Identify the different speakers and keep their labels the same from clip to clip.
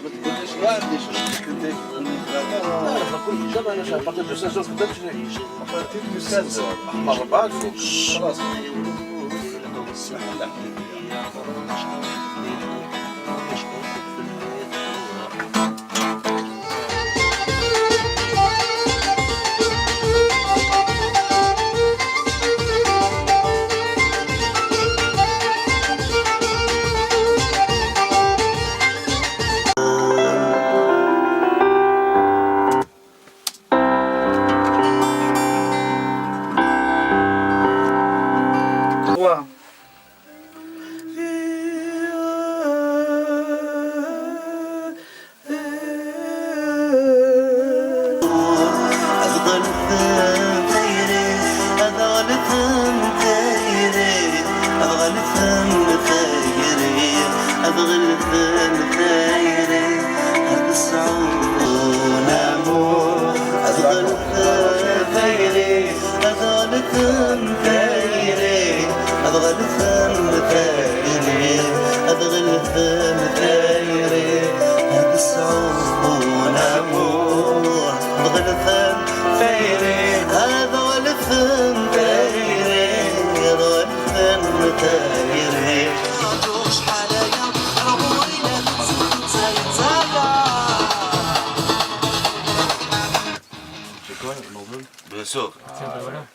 Speaker 1: ما تقوليش لا عندي شوف كنت لا كل جامع انا شايف بارتي دو 16 قدام شنو بارتي دو 16 احمر 4 فوق خلاص Bien sûr.
Speaker 2: Tiens, bah voilà.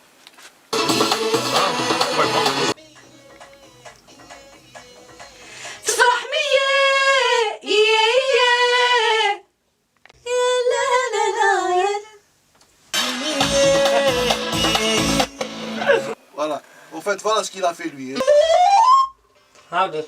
Speaker 3: تفرح مية يا يا يا لا لا لا
Speaker 1: Voilà. En fait, voilà ce qu'il a fait lui.
Speaker 2: حاضر.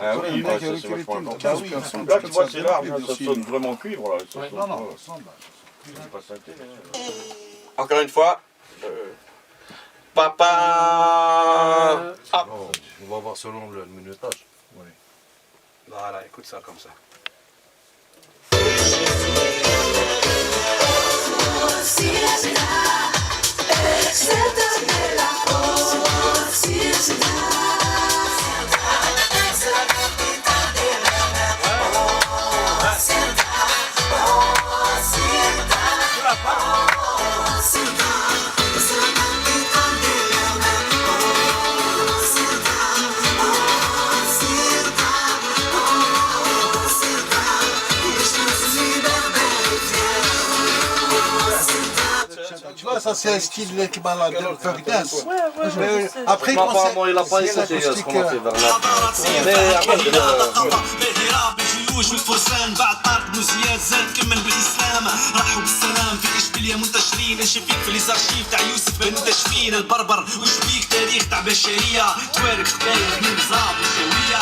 Speaker 4: Ah oui, bah, ça c'est vachement important. Là, tu vois, c'est large, hein, ça sonne vraiment cuivre. Là. Ça sonne,
Speaker 1: Non, non,
Speaker 4: pas-
Speaker 1: sans
Speaker 4: c'est pas synthé.
Speaker 5: Encore une fois. Papa. Ah.
Speaker 1: Oh, on va voir selon le minutage. Oui.
Speaker 5: Voilà, écoute ça comme ça.
Speaker 1: Tu vois, ça c'est un style qui m'a la funk dance.
Speaker 3: ouais.
Speaker 1: Après, quand
Speaker 5: Apparemment, il a pas
Speaker 1: c'est
Speaker 5: essayé ce
Speaker 1: l'acoustique,
Speaker 5: qu'on a fait vers là. Mais après,
Speaker 6: الجيوش والفرسان بعد طارق مزياد زاد كمل بالاسلام راحوا بالسلام في اشبيليا منتشرين ايش فيك في ليزارشيف تاع يوسف بن تشفين البربر وش فيك تاريخ تاع بشريه توارك خباير من نظام وشويه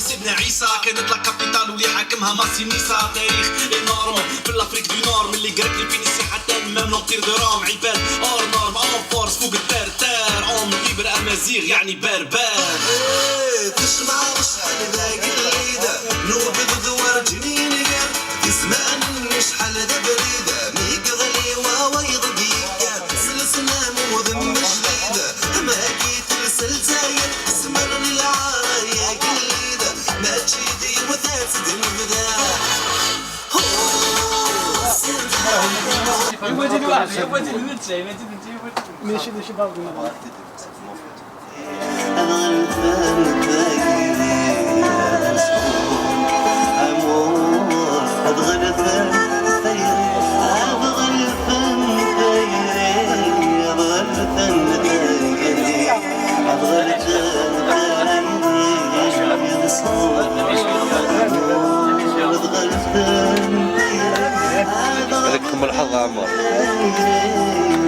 Speaker 6: سيدنا عيسى كانت لا كابيتال واللي حاكمها ماسي نيسا تاريخ انورم في الافريك دو نور من اللي قرك الفينيسي حتى المام لومبير دو روم عباد اور نورم اون فورس فوق الترتار اون ليبر امازيغ يعني بربر تسمع وشحال ذاك الليده نوبد دوار جنين في زمان شحال ذا بريده ميك غلي واويض ديكا سلسنا وذم جديده ما كيت السلسايل سمرني العرايا قليده ما تشيدي وثاث البدا
Speaker 2: يودي واحد يودي المتسع يودي ماشي ماشي باغي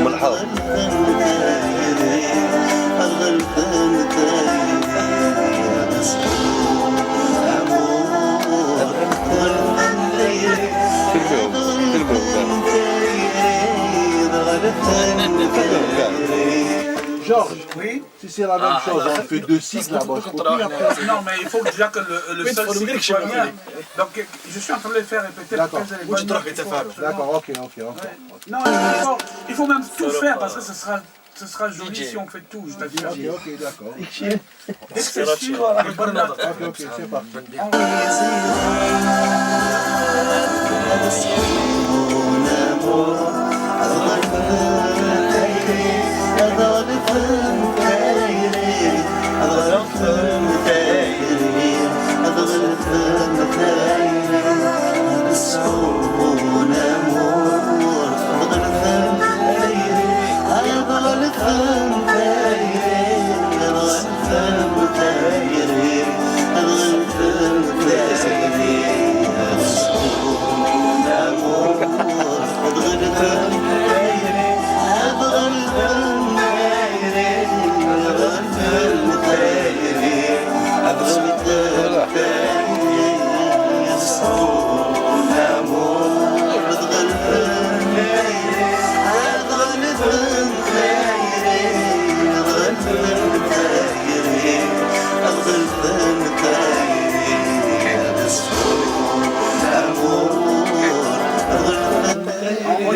Speaker 1: ملحظ Georges, oui. Si c'est la même chose, on fait 2 cycles là-bas.
Speaker 7: Non, mais il faut déjà que le seul cycle soit bien. Donc, je suis en train de les faire répéter.
Speaker 1: D'accord. D'accord, ok.
Speaker 7: Non, il faut même tout faire parce que ce sera joli si on fait tout, je t'assure.
Speaker 1: Ok, d'accord.
Speaker 7: Dès que c'est sûr, les bonnes notes.
Speaker 1: Ok, c'est parti.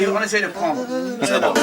Speaker 7: On essaie de prendre.
Speaker 5: C'est bon.